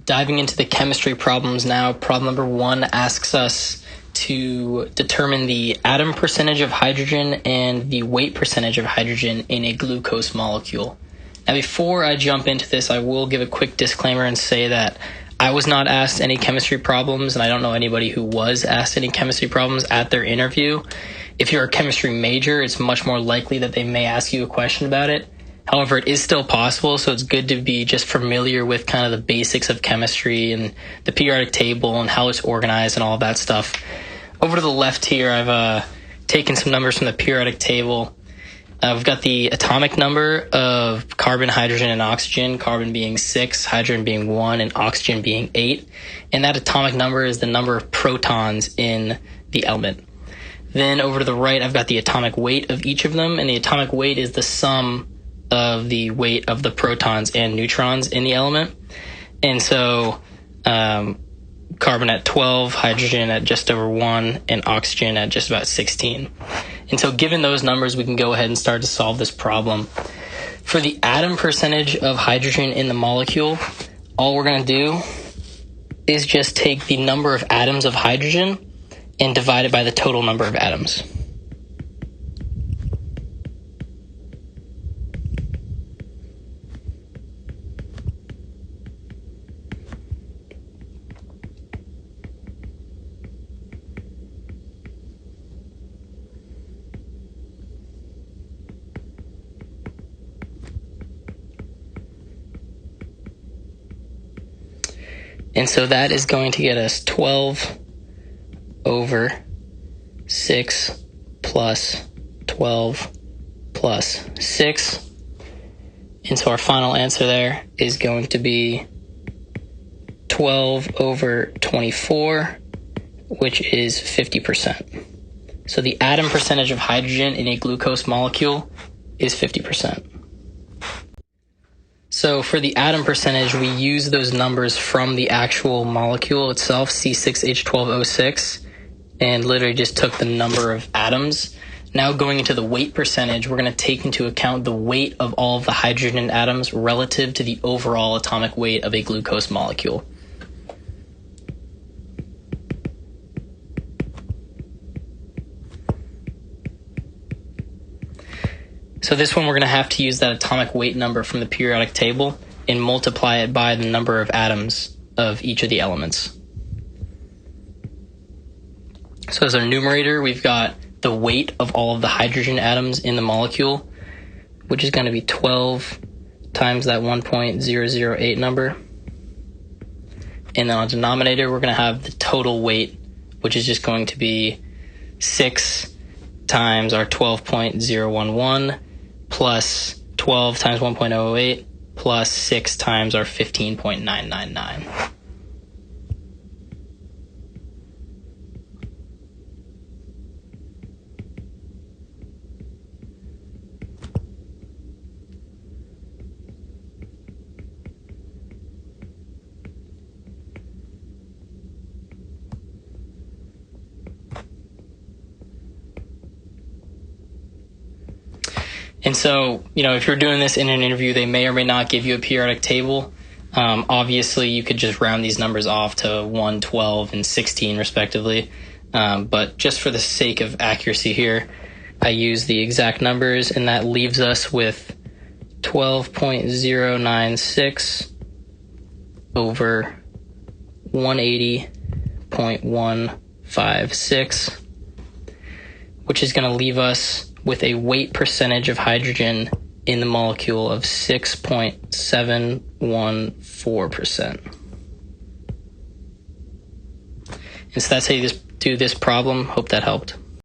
Diving into the chemistry problems now, problem number 1 asks us to determine the atom percentage of hydrogen and the weight percentage of hydrogen in a glucose molecule. Now, before I jump into this, I will give a quick disclaimer and say that I was not asked any chemistry problems, and I don't know anybody who was asked any chemistry problems at their interview. If you're a chemistry major, it's much more likely that they may ask you a question about it. However, it is still possible, so it's good to be just familiar with kind of the basics of chemistry and the periodic table and how it's organized and all that stuff. Over to the left here, I've taken some numbers from the periodic table. We've got the atomic number of carbon, hydrogen, and oxygen, carbon being 6, hydrogen being 1, and oxygen being 8. And that atomic number is the number of protons in the element. Then over to the right, I've got the atomic weight of each of them, and the atomic weight is the sum of the weight of the protons and neutrons in the element. And so carbon at 12, hydrogen at just over 1, and oxygen at just about 16. And so given those numbers, we can go ahead and start to solve this problem. For the atom percentage of hydrogen in the molecule, all we're going to do is just take the number of atoms of hydrogen and divide it by the total number of atoms. And so that is going to get us 12 over 6 plus 12 plus 6. And so our final answer there is going to be 12 over 24, which is 50%. So the atom percentage of hydrogen in a glucose molecule is 50%. So for the atom percentage, we use those numbers from the actual molecule itself, C6H12O6, and literally just took the number of atoms. Now going into the weight percentage, we're going to take into account the weight of all of the hydrogen atoms relative to the overall atomic weight of a glucose molecule. So this one, we're going to have to use that atomic weight number from the periodic table and multiply it by the number of atoms of each of the elements. So as our numerator, we've got the weight of all of the hydrogen atoms in the molecule, which is going to be 12 times that 1.008 number. And then on denominator, we're going to have the total weight, which is just going to be 6 times our 12.011 plus 12 times 1.008 plus 6 times our 15.999. And so, if you're doing this in an interview, they may or may not give you a periodic table. Obviously, you could just round these numbers off to 1, 12, and 16, respectively. But just for the sake of accuracy here, I use the exact numbers, and that leaves us with 12.096 over 180.156, which is going to leave us with a weight percentage of hydrogen in the molecule of 6.714%. And so that's how you do this problem. Hope that helped.